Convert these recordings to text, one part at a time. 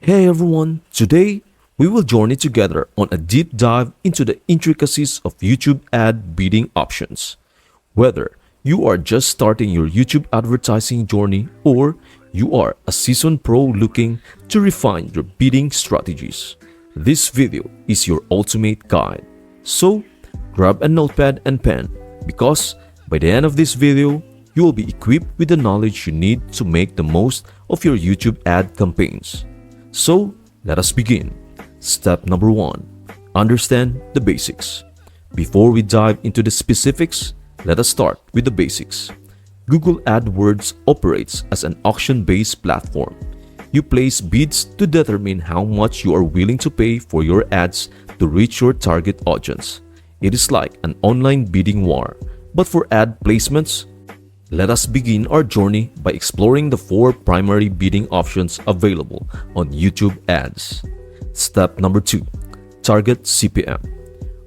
Hey everyone, today we will journey together on a deep dive into the intricacies of YouTube ad bidding options. Whether you are just starting your YouTube advertising journey or you are a seasoned pro looking to refine your bidding strategies, this video is your ultimate guide. So grab a notepad and pen because by the end of this video, you will be equipped with the knowledge you need to make the most of your YouTube ad campaigns. So, let us begin. Step number 1. Understand the basics. Before we dive into the specifics, let us start with the basics. Google AdWords operates as an auction-based platform. You place bids to determine how much you are willing to pay for your ads to reach your target audience. It is like an online bidding war, but for ad placements. Let us begin our journey by exploring the 4 primary bidding options available on YouTube ads. Step number 2. Target CPM.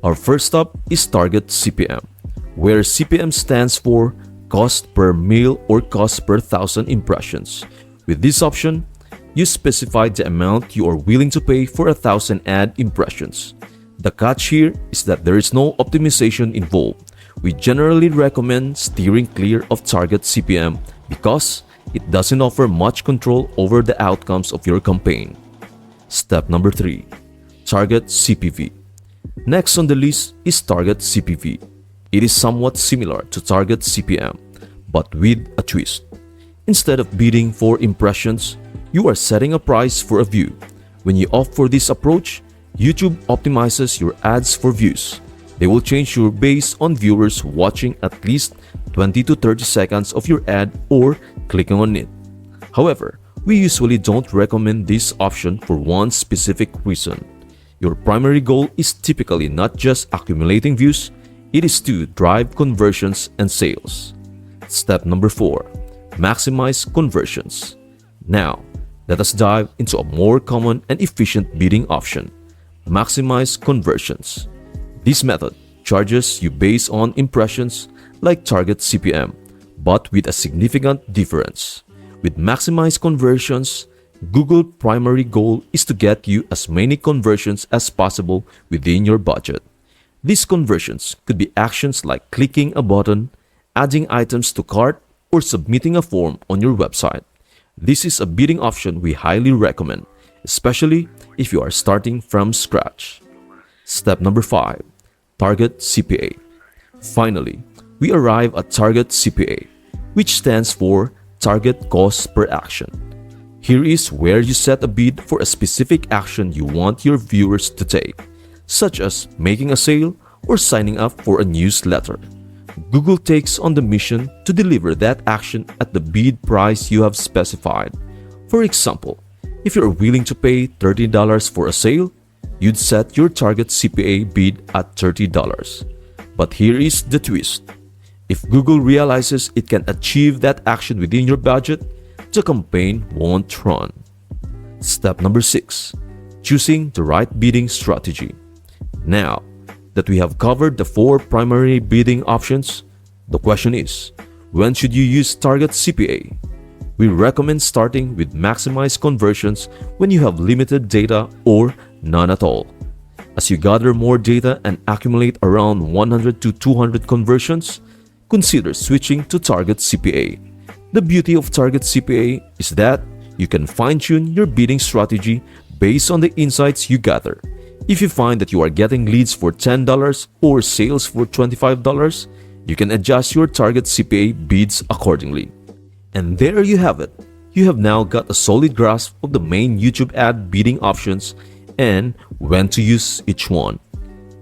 Our first stop is Target CPM, where CPM stands for Cost Per Mil or Cost Per Thousand Impressions. With this option, you specify the amount you are willing to pay for 1,000 ad impressions. The catch here is that there is no optimization involved. We generally recommend steering clear of target CPM because it doesn't offer much control over the outcomes of your campaign. Step number 3. Target CPV. Next on the list is Target CPV. It is somewhat similar to Target CPM, but with a twist. Instead of bidding for impressions, you are setting a price for a view. When you opt for this approach, YouTube optimizes your ads for views. They will change your based on viewers watching at least 20 to 30 seconds of your ad or clicking on it. However, we usually don't recommend this option for one specific reason. Your primary goal is typically not just accumulating views, it is to drive conversions and sales. Step number 4. Maximize conversions. Now, let us dive into a more common and efficient bidding option. Maximize conversions. This method charges you based on impressions like Target CPM, but with a significant difference. With maximized conversions, Google's primary goal is to get you as many conversions as possible within your budget. These conversions could be actions like clicking a button, adding items to cart, or submitting a form on your website. This is a bidding option we highly recommend, especially if you are starting from scratch. Step number 5. Target CPA. Finally, we arrive at Target CPA, which stands for Target Cost Per Action. Here is where you set a bid for a specific action you want your viewers to take, such as making a sale or signing up for a newsletter. Google takes on the mission to deliver that action at the bid price you have specified. For example, if you're willing to pay $30 for a sale, you'd set your target CPA bid at $30. But here is the twist. If Google realizes it can achieve that action within your budget, the campaign won't run. Step number 6. Choosing the right bidding strategy. Now that we have covered the 4 primary bidding options, the question is, when should you use Target CPA? We recommend starting with maximized conversions when you have limited data or none at all. As you gather more data and accumulate around 100 to 200 conversions, consider switching to Target CPA. The beauty of Target CPA is that you can fine-tune your bidding strategy based on the insights you gather. If you find that you are getting leads for $10 or sales for $25, you can adjust your Target CPA bids accordingly. And there you have it. You have now got a solid grasp of the main YouTube ad bidding options and when to use each one.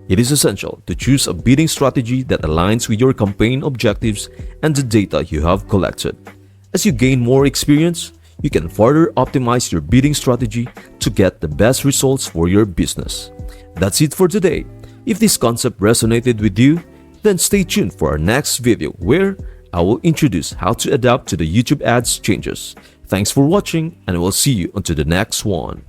It is essential to choose a bidding strategy that aligns with your campaign objectives and the data you have collected. As you gain more experience, you can further optimize your bidding strategy to get the best results for your business. That's it for today. If this concept resonated with you, then stay tuned for our next video where I will introduce how to adapt to the YouTube ads changes. Thanks for watching and I will see you until the next one.